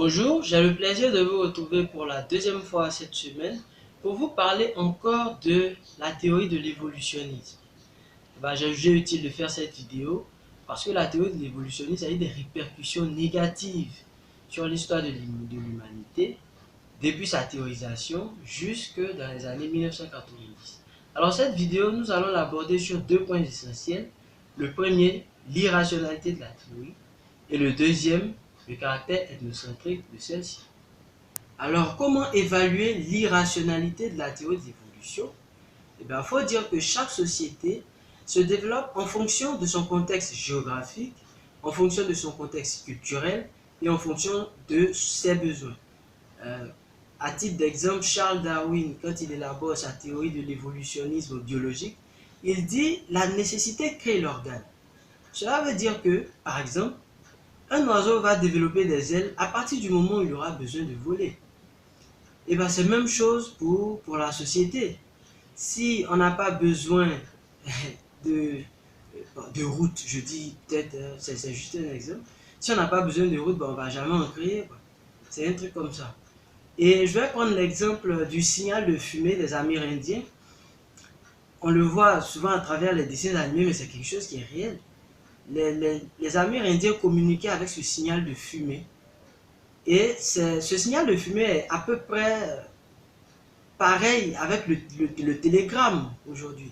Bonjour, j'ai le plaisir de vous retrouver pour la deuxième fois cette semaine pour vous parler encore de la théorie de l'évolutionnisme. J'ai jugé utile de faire cette vidéo parce que la théorie de l'évolutionnisme a eu des répercussions négatives sur l'histoire de l'humanité depuis sa théorisation jusque dans les années 1990. Alors cette vidéo, nous allons l'aborder sur deux points essentiels. Le premier, l'irrationalité de la théorie, et le deuxième, le caractère ethnocentrique de celle-ci. Alors, comment évaluer l'irrationalité de la théorie de l'évolution? Il faut dire que chaque société se développe en fonction de son contexte géographique, en fonction de son contexte culturel et en fonction de ses besoins. À titre d'exemple, Charles Darwin, quand il élabore sa théorie de l'évolutionnisme biologique, il dit la nécessité crée l'organe. Cela veut dire que, par exemple, un oiseau va développer des ailes à partir du moment où il aura besoin de voler. Et c'est la même chose pour la société. Si on n'a pas besoin de route, je dis peut-être, c'est juste un exemple. Si on n'a pas besoin de route, on ne va jamais en créer. C'est un truc comme ça. Et je vais prendre l'exemple du signal de fumée des Amérindiens. On le voit souvent à travers les dessins animés, mais c'est quelque chose qui est réel. Les Amérindiens communiquaient avec ce signal de fumée. Et ce signal de fumée est à peu près pareil avec le télégramme aujourd'hui.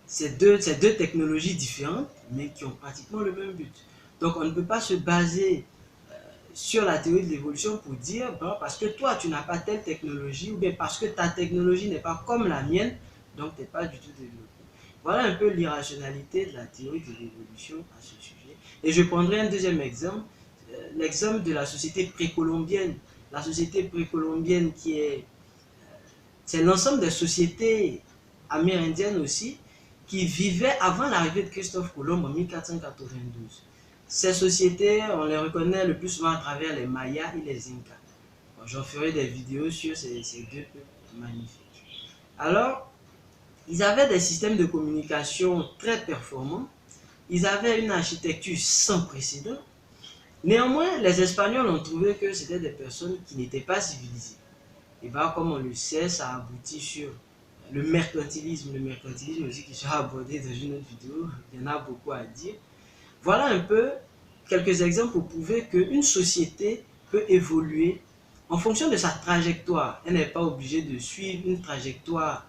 C'est deux technologies différentes, mais qui ont pratiquement le même but. Donc on ne peut pas se baser sur la théorie de l'évolution pour dire, parce que toi tu n'as pas telle technologie, ou bien parce que ta technologie n'est pas comme la mienne, donc tu n'es pas du tout développé. Voilà un peu l'irrationalité de la théorie de l'évolution à ce sujet. Et je prendrai un deuxième exemple, l'exemple de la société précolombienne. La société précolombienne c'est l'ensemble des sociétés amérindiennes aussi qui vivaient avant l'arrivée de Christophe Colomb en 1492. Ces sociétés, on les reconnaît le plus souvent à travers les Mayas et les Incas. J'en ferai des vidéos sur ces deux peuples magnifiques. Alors, ils avaient des systèmes de communication très performants. Ils avaient une architecture sans précédent. Néanmoins, les Espagnols ont trouvé que c'était des personnes qui n'étaient pas civilisées. Et comme on le sait, ça aboutit sur le mercantilisme aussi qui sera abordé dans une autre vidéo. Il y en a beaucoup à dire. Voilà un peu quelques exemples pour prouver qu'une société peut évoluer en fonction de sa trajectoire. Elle n'est pas obligée de suivre une trajectoire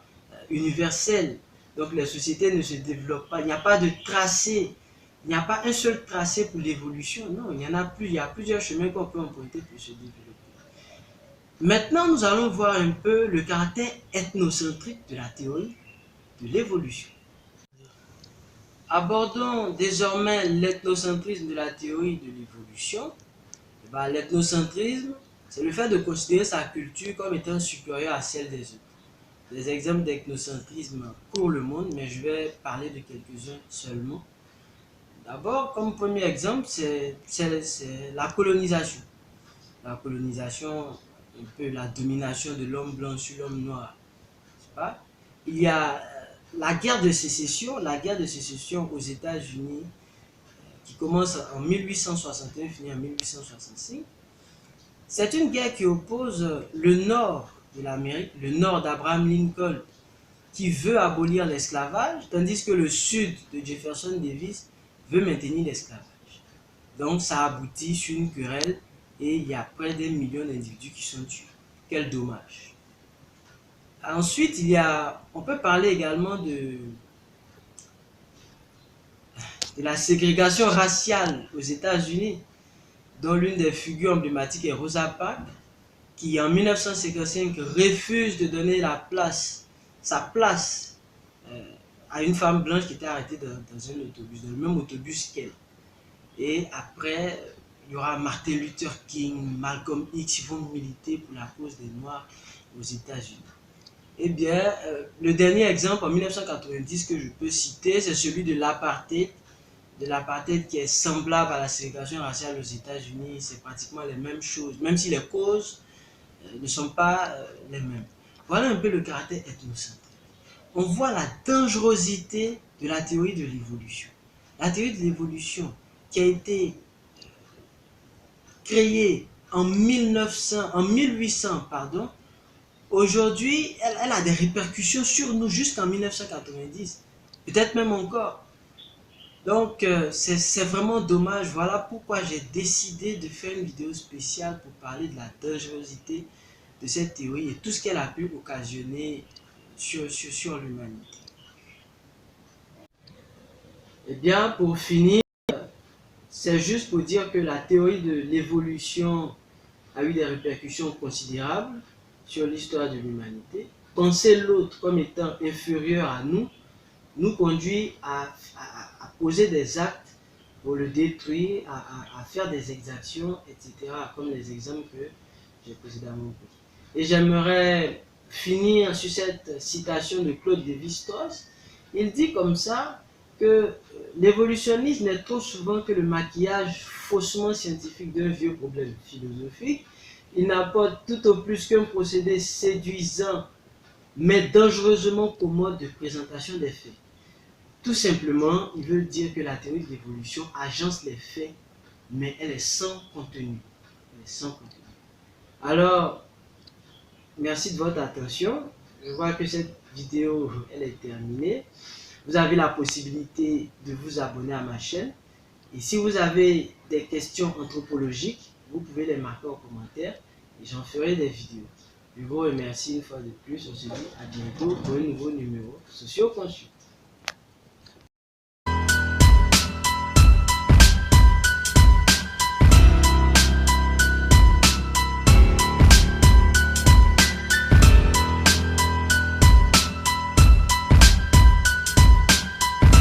universelle. Donc les sociétés ne se développent pas. Il n'y a pas de tracé. Il n'y a pas un seul tracé pour l'évolution. Non, il y en a plus. Il y a plusieurs chemins qu'on peut emprunter pour se développer. Maintenant, nous allons voir un peu le caractère ethnocentrique de la théorie de l'évolution. Abordons désormais l'ethnocentrisme de la théorie de l'évolution. L'ethnocentrisme, c'est le fait de considérer sa culture comme étant supérieure à celle des autres. Des exemples d'ethnocentrisme courent le monde, mais je vais parler de quelques-uns seulement. D'abord, comme premier exemple, c'est la colonisation. La colonisation, un peu la domination de l'homme blanc sur l'homme noir. Il y a la guerre de sécession aux États-Unis qui commence en 1861, finit en 1865. C'est une guerre qui oppose le nord de l'Amérique, le nord d'Abraham Lincoln, qui veut abolir l'esclavage, tandis que le sud de Jefferson Davis veut maintenir l'esclavage. Donc ça aboutit sur une querelle et il y a près d'1 million d'individus qui sont tués. Quel dommage. Ensuite, on peut parler également de la ségrégation raciale aux États-Unis, dont l'une des figures emblématiques est Rosa Parks, qui en 1955 refuse de donner sa place à une femme blanche qui était arrêtée dans un autobus, dans le même autobus qu'elle. Et après, il y aura Martin Luther King, Malcolm X qui vont militer pour la cause des Noirs aux États-Unis. Eh bien, le dernier exemple en 1990 que je peux citer, c'est celui de l'apartheid qui est semblable à la ségrégation raciale aux États-Unis. C'est pratiquement les mêmes choses, même si les causes ne sont pas les mêmes. Voilà un peu le caractère ethnocentrique. On voit la dangerosité de la théorie de l'évolution. La théorie de l'évolution qui créée en 1800, pardon, aujourd'hui, elle a des répercussions sur nous jusqu'en 1990, peut-être même encore. Donc, c'est vraiment dommage. Voilà pourquoi j'ai décidé de faire une vidéo spéciale pour parler de la dangerosité de cette théorie et tout ce qu'elle a pu occasionner sur l'humanité. Eh bien, pour finir, c'est juste pour dire que la théorie de l'évolution a eu des répercussions considérables sur l'histoire de l'humanité. Penser l'autre comme étant inférieur à nous conduit à poser des actes pour le détruire, à faire des exactions, etc., comme les exemples que j'ai précédemment pris. Et j'aimerais finir sur cette citation de Claude Lévi-Strauss. Il dit comme ça que l'évolutionnisme n'est trop souvent que le maquillage faussement scientifique d'un vieux problème philosophique. Il n'apporte tout au plus qu'un procédé séduisant mais dangereusement commode de présentation des faits. Tout simplement, il veut dire que la théorie de l'évolution agence les faits, mais elle est sans contenu. Elle est sans contenu. Alors, merci de votre attention. Je vois que cette vidéo, elle est terminée. Vous avez la possibilité de vous abonner à ma chaîne. Et si vous avez des questions anthropologiques, vous pouvez les marquer en commentaire et j'en ferai des vidéos. Je vous remercie une fois de plus. On se dit à bientôt pour un nouveau numéro Socio Conçu.